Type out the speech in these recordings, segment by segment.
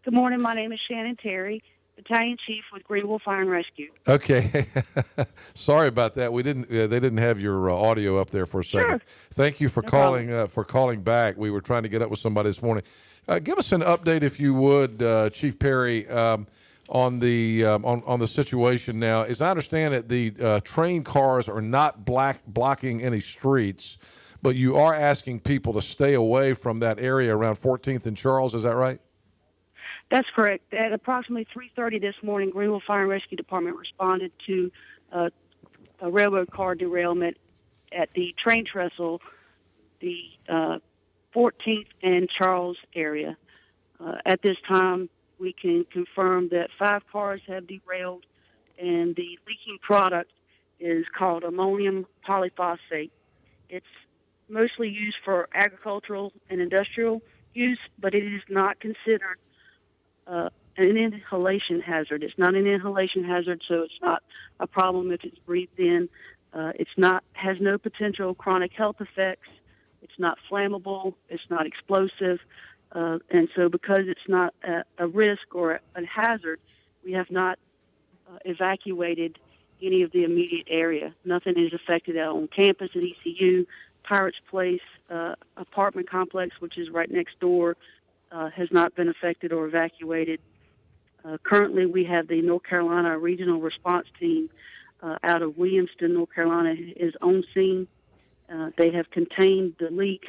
Good morning. My name is Shannon Terry, Battalion Chief with Greenville Fire and Rescue. Okay. Sorry about that. We didn't. They didn't have your audio up there for a second. Sure. Thank you for No calling. problem. For calling back. We were trying to get up with somebody this morning. Give us an update, if you would, Chief Perry, on the situation now. As I understand it, the train cars are not blocking any streets, but you are asking people to stay away from that area around 14th and Charles. Is that right? That's correct. At approximately 3:30 this morning, Greenville Fire and Rescue Department responded to a railroad car derailment at the train trestle, the 14th and Charles area. At this time, we can confirm that 5 cars have derailed, and the leaking product is called ammonium polyphosphate. It's mostly used for agricultural and industrial use, but it is not considered an inhalation hazard. It's not an inhalation hazard, so it's not a problem if it's breathed in. Has no potential chronic health effects. It's not flammable. It's not explosive. And so because it's not a risk or a hazard, we have not evacuated any of the immediate area. Nothing is affected out on campus at ECU. Pirates Place apartment complex, which is right next door, has not been affected or evacuated. Currently, we have the North Carolina Regional Response Team out of Williamston, North Carolina, is on scene. They have contained the leak,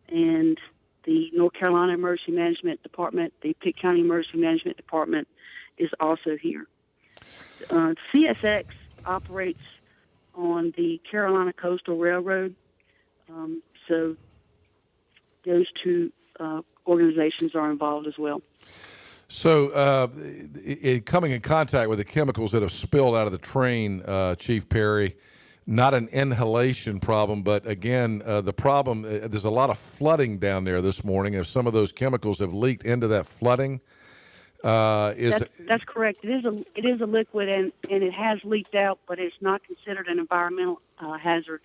and the North Carolina Emergency Management Department, the Pitt County Emergency Management Department, is also here. CSX operates on the Carolina Coastal Railroad, so those two organizations are involved as well. So, coming in contact with the chemicals that have spilled out of the train, Chief Perry, not an inhalation problem, but again, the problem, there's a lot of flooding down there this morning. If some of those chemicals have leaked into that flooding, that's correct. It is a liquid, and it has leaked out, but it's not considered an environmental hazard.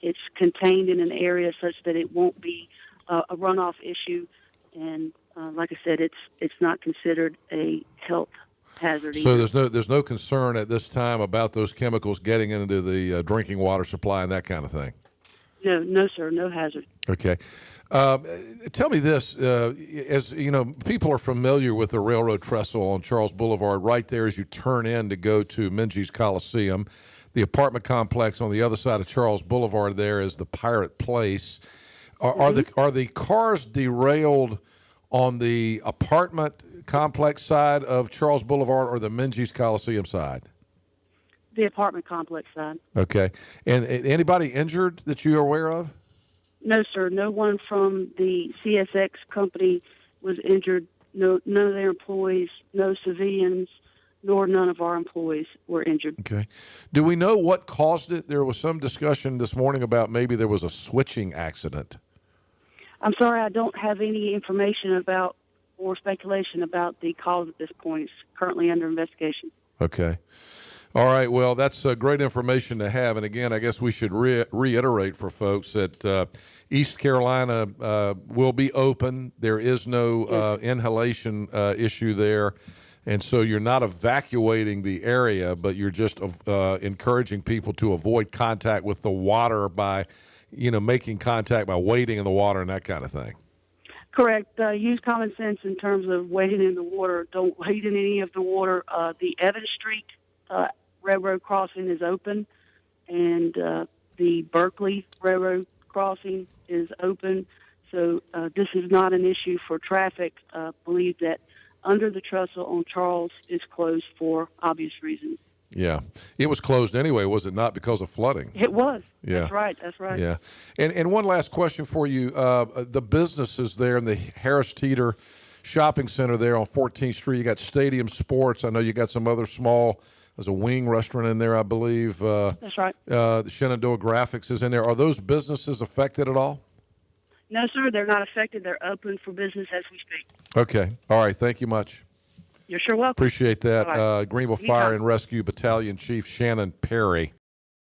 It's contained in an area such that it won't be a runoff issue, and like I said, it's not considered a health hazard. So either. there's no concern at this time about those chemicals getting into the drinking water supply and that kind of thing. No, sir, no hazard. Okay. Tell me this, as you know, people are familiar with the railroad trestle on Charles Boulevard right there as you turn in to go to Minges Coliseum. The apartment complex on the other side of Charles Boulevard there is the Pirate Place. Are the cars derailed on the apartment complex side of Charles Boulevard or the Minges Coliseum side? The apartment complex side. Okay. And anybody injured that you are aware of? No, sir. No one from the CSX company was injured. No, none of their employees, no civilians, nor none of our employees were injured. Okay. Do we know what caused it? There was some discussion this morning about maybe there was a switching accident. I'm sorry, I don't have any information about or speculation about the cause at this point. It's currently under investigation. Okay. All right. Well, that's great information to have. And again, I guess we should reiterate for folks that East Carolina will be open. There is no inhalation issue there. And so you're not evacuating the area, but you're just encouraging people to avoid contact with the water by, making contact by wading in the water and that kind of thing. Correct. Use common sense in terms of wading in the water. Don't wade in any of the water. The Evans Street Railroad crossing is open, and the Berkeley Railroad crossing is open. So this is not an issue for traffic. Believe that under the trestle on Charles is closed for obvious reasons. Yeah. It was closed anyway, was it not, because of flooding? It was. Yeah. That's right. Yeah. And one last question for you. The businesses there in the Harris Teeter Shopping Center there on 14th Street, you got Stadium Sports. I know you got some other small, there's a wing restaurant in there, I believe. That's right. The Shenandoah Graphics is in there. Are those businesses affected at all? No, sir, they're not affected. They're open for business as we speak. Okay. All right. Thank you much. You're sure welcome. Appreciate that. Bye-bye. Greenville Fire and Rescue Battalion Chief Shannon Perry.